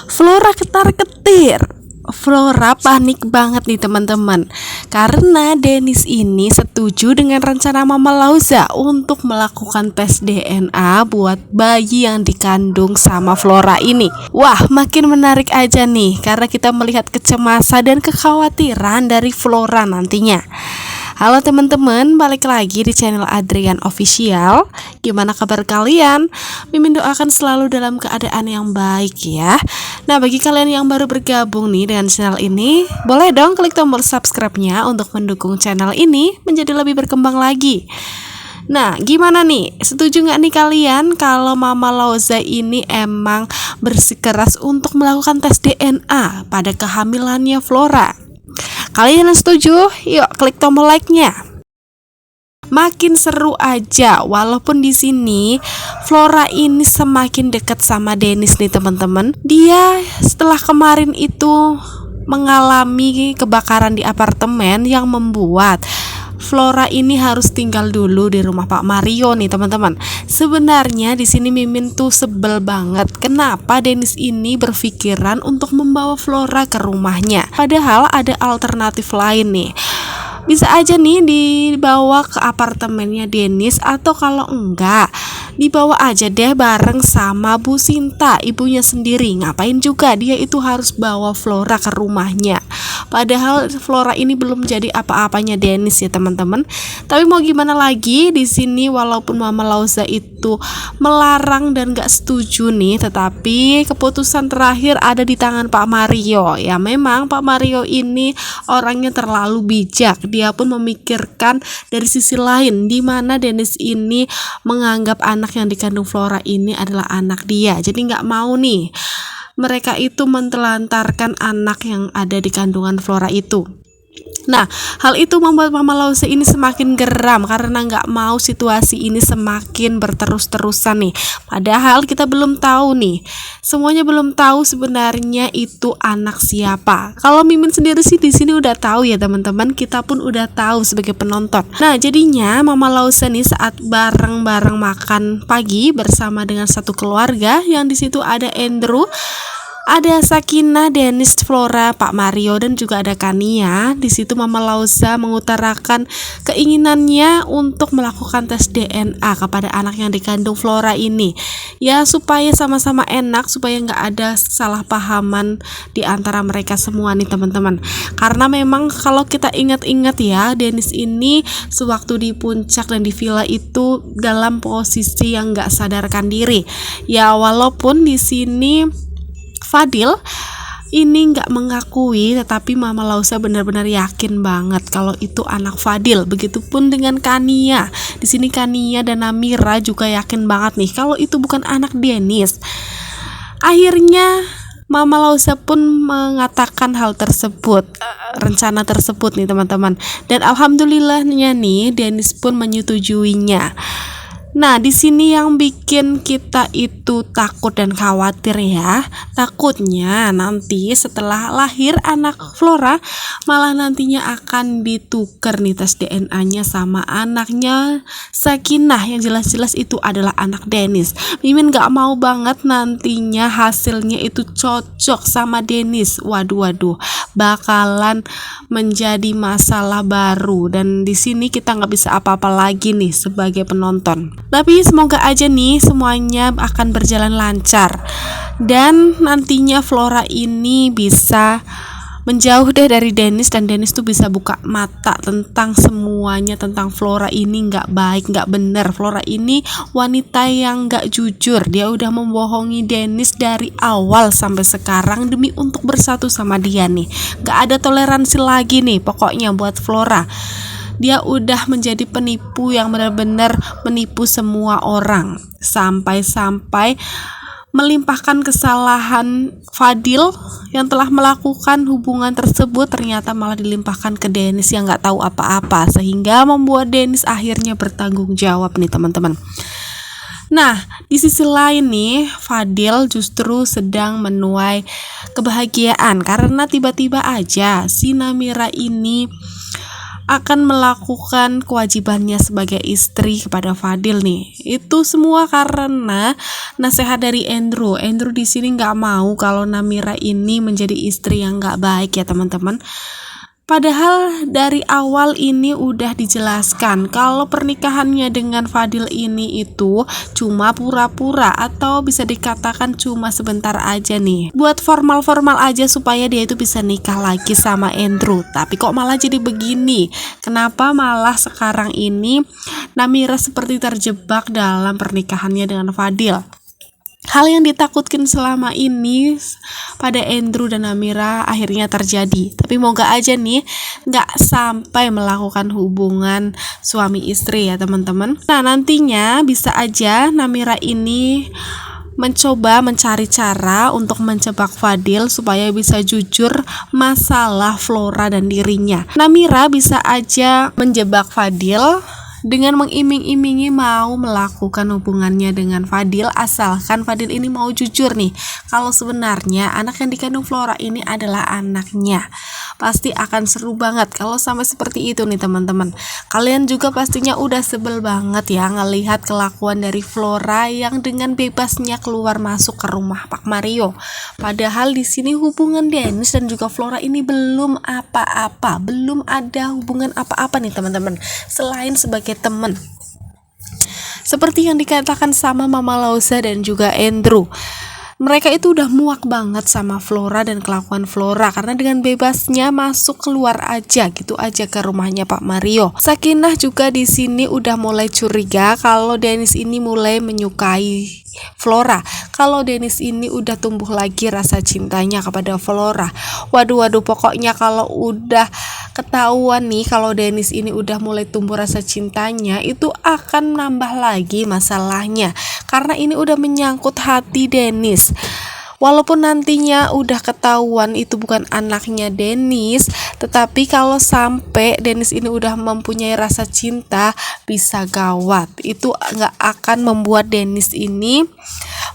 Flora ketar-ketir. Flora panik banget nih teman-teman, karena Dennis ini setuju dengan rencana Mama Lauza untuk melakukan tes DNA buat bayi yang dikandung sama Flora ini. Wah, makin menarik aja nih, karena kita melihat kecemasan dan kekhawatiran dari Flora nantinya. Halo teman-teman, balik lagi di channel Adrian Official. Gimana kabar kalian? Mimin doakan selalu dalam keadaan yang baik ya. Nah, bagi kalian yang baru bergabung nih dengan channel ini, boleh dong klik tombol subscribe-nya untuk mendukung channel ini menjadi lebih berkembang lagi. Nah, gimana nih? Setuju nggak nih kalian kalau Mama Lauza ini emang bersikeras untuk melakukan tes DNA pada kehamilannya Flora? Kalian yang setuju? Yuk klik tombol like-nya. Makin seru aja, walaupun di sini Flora ini semakin dekat sama Dennis nih teman-teman. Dia setelah kemarin itu mengalami kebakaran di apartemen yang membuat Flora ini harus tinggal dulu di rumah Pak Mario nih teman-teman. Sebenarnya di sini Mimin tuh sebel banget. Kenapa Dennis ini berpikiran untuk membawa Flora ke rumahnya? Padahal ada alternatif lain nih. Bisa aja nih dibawa ke apartemennya Dennis, atau kalau enggak dibawa aja deh bareng sama Bu Sinta, ibunya sendiri. Ngapain juga dia itu harus bawa Flora ke rumahnya? Padahal Flora ini belum jadi apa-apanya Dennis ya teman-teman. Tapi mau gimana lagi, di sini walaupun Mama Lauza itu melarang dan gak setuju nih, tetapi keputusan terakhir ada di tangan Pak Mario. Ya memang Pak Mario ini orangnya terlalu bijak. Dia pun memikirkan dari sisi lain, di mana Dennis ini menganggap anak yang dikandung Flora ini adalah anak dia. Jadi gak mau nih mereka itu mentelantarkan anak yang ada di kandungan Flora itu. Nah, hal itu membuat Mama Lauza ini semakin geram karena nggak mau situasi ini semakin berterus-terusan nih. Padahal kita belum tahu nih, semuanya belum tahu sebenarnya itu anak siapa. Kalau Mimin sendiri sih di sini udah tahu ya teman-teman, kita pun udah tahu sebagai penonton. Nah, jadinya Mama Lauza nih saat bareng-bareng makan pagi bersama dengan satu keluarga, yang di situ ada Andrew, ada Sakinah, Dennis, Flora, Pak Mario, dan juga ada Kania. Di situ Mama Lauza mengutarakan keinginannya untuk melakukan tes DNA kepada anak yang dikandung Flora ini. Ya, supaya sama-sama enak, supaya nggak ada salah pahaman di antara mereka semua nih teman-teman. Karena memang kalau kita ingat-ingat ya, Dennis ini sewaktu di puncak dan di villa itu dalam posisi yang nggak sadarkan diri. Ya, walaupun di sini Fadil ini nggak mengakui, tetapi Mama Lauza benar-benar yakin banget kalau itu anak Fadil. Begitupun dengan Kania. Di sini Kania dan Namira juga yakin banget nih kalau itu bukan anak Dennis. Akhirnya Mama Lauza pun mengatakan hal tersebut, rencana tersebut nih teman-teman. Dan alhamdulillahnya nih Dennis pun menyetujuinya. Nah, di sini yang bikin kita itu takut dan khawatir ya. Takutnya nanti setelah lahir anak Flora malah nantinya akan ditukar nih tes DNA-nya sama anaknya Sakinah, yang jelas-jelas itu adalah anak Dennis. Mimin gak mau banget nantinya hasilnya itu cocok sama Dennis. Waduh, bakalan menjadi masalah baru, dan di sini kita nggak bisa apa-apa lagi nih sebagai penonton. Tapi semoga aja nih semuanya akan berjalan lancar dan nantinya Flora ini bisa menjauh deh dari Dennis, dan Dennis tuh bisa buka mata tentang semuanya, tentang Flora ini nggak baik, nggak bener. Flora ini wanita yang nggak jujur. Dia udah membohongi Dennis dari awal sampai sekarang demi untuk bersatu sama dia nih. Nggak ada toleransi lagi nih pokoknya buat Flora. Dia udah menjadi penipu yang benar-benar menipu semua orang, sampai-sampai melimpahkan kesalahan Fadil yang telah melakukan hubungan tersebut, ternyata malah dilimpahkan ke Dennis yang nggak tahu apa-apa, sehingga membuat Dennis akhirnya bertanggung jawab nih teman-teman. Nah, di sisi lain nih, Fadil justru sedang menuai kebahagiaan karena tiba-tiba aja si Namira ini akan melakukan kewajibannya sebagai istri kepada Fadil nih. Itu semua karena nasihat dari Andrew. Andrew di sini nggak mau kalau Namira ini menjadi istri yang nggak baik ya teman-teman. Padahal dari awal ini udah dijelaskan kalau pernikahannya dengan Fadil ini itu cuma pura-pura atau bisa dikatakan cuma sebentar aja nih. Buat formal-formal aja supaya dia itu bisa nikah lagi sama Andrew. Tapi kok malah jadi begini? Kenapa malah sekarang ini Namira seperti terjebak dalam pernikahannya dengan Fadil? Hal yang ditakutkan selama ini pada Andrew dan Namira akhirnya terjadi. Tapi moga aja nih nggak sampai melakukan hubungan suami istri ya teman-teman. Nah nantinya bisa aja Namira ini mencoba mencari cara untuk menjebak Fadil supaya bisa jujur masalah Flora dan dirinya. Namira bisa aja menjebak Fadil dengan mengiming-imingi mau melakukan hubungannya dengan Fadil asalkan Fadil ini mau jujur nih kalau sebenarnya anak yang dikandung Flora ini adalah anaknya. Pasti akan seru banget kalau sampai seperti itu nih teman-teman. Kalian juga pastinya udah sebel banget ya ngelihat kelakuan dari Flora yang dengan bebasnya keluar masuk ke rumah Pak Mario. Padahal di sini hubungan Dennis dan juga Flora ini belum apa-apa, belum ada hubungan apa-apa nih teman-teman selain sebagai teman. Seperti yang dikatakan sama Mama Lausa dan juga Andrew, mereka itu udah muak banget sama Flora dan kelakuan Flora karena dengan bebasnya masuk keluar aja gitu aja ke rumahnya Pak Mario. Sakinah juga di sini udah mulai curiga kalau Dennis ini mulai menyukai Flora. Kalau Dennis ini udah tumbuh lagi rasa cintanya kepada Flora. Waduh pokoknya kalau udah ketahuan nih kalau Dennis ini udah mulai tumbuh rasa cintanya, itu akan nambah lagi masalahnya karena ini udah menyangkut hati Dennis. Walaupun nantinya udah ketahuan itu bukan anaknya Dennis, tetapi kalau sampai Dennis ini udah mempunyai rasa cinta bisa gawat. Itu nggak akan membuat Dennis ini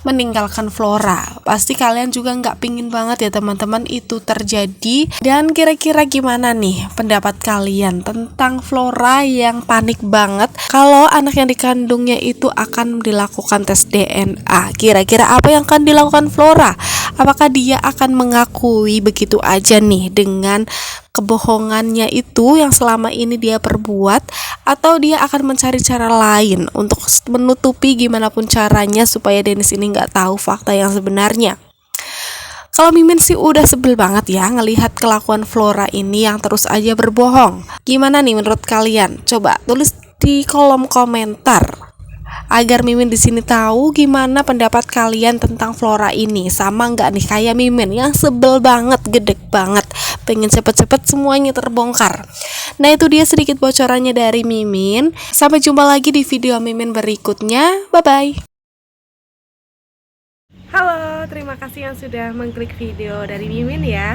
meninggalkan Flora. Pasti kalian juga nggak pingin banget ya teman-teman itu terjadi. Dan kira-kira gimana nih pendapat kalian tentang Flora yang panik banget kalau anak yang dikandungnya itu akan dilakukan tes DNA? Kira-kira apa yang akan dilakukan Flora? Apakah dia akan mengakui begitu aja nih dengan kebohongannya itu yang selama ini dia perbuat, atau dia akan mencari cara lain untuk menutupi gimana pun caranya supaya Dennis ini nggak tahu fakta yang sebenarnya? Kalau Mimin sih udah sebel banget ya ngelihat kelakuan Flora ini yang terus aja berbohong. Gimana nih menurut kalian? Coba tulis di kolom komentar agar Mimin di sini tahu gimana pendapat kalian tentang Flora ini. Sama nggak nih kayak Mimin yang sebel banget, gedek banget, pengen cepet-cepet semuanya terbongkar. Nah itu dia sedikit bocorannya dari Mimin. Sampai jumpa lagi di video Mimin berikutnya. Bye bye. Halo, terima kasih yang sudah mengklik video dari Mimin ya.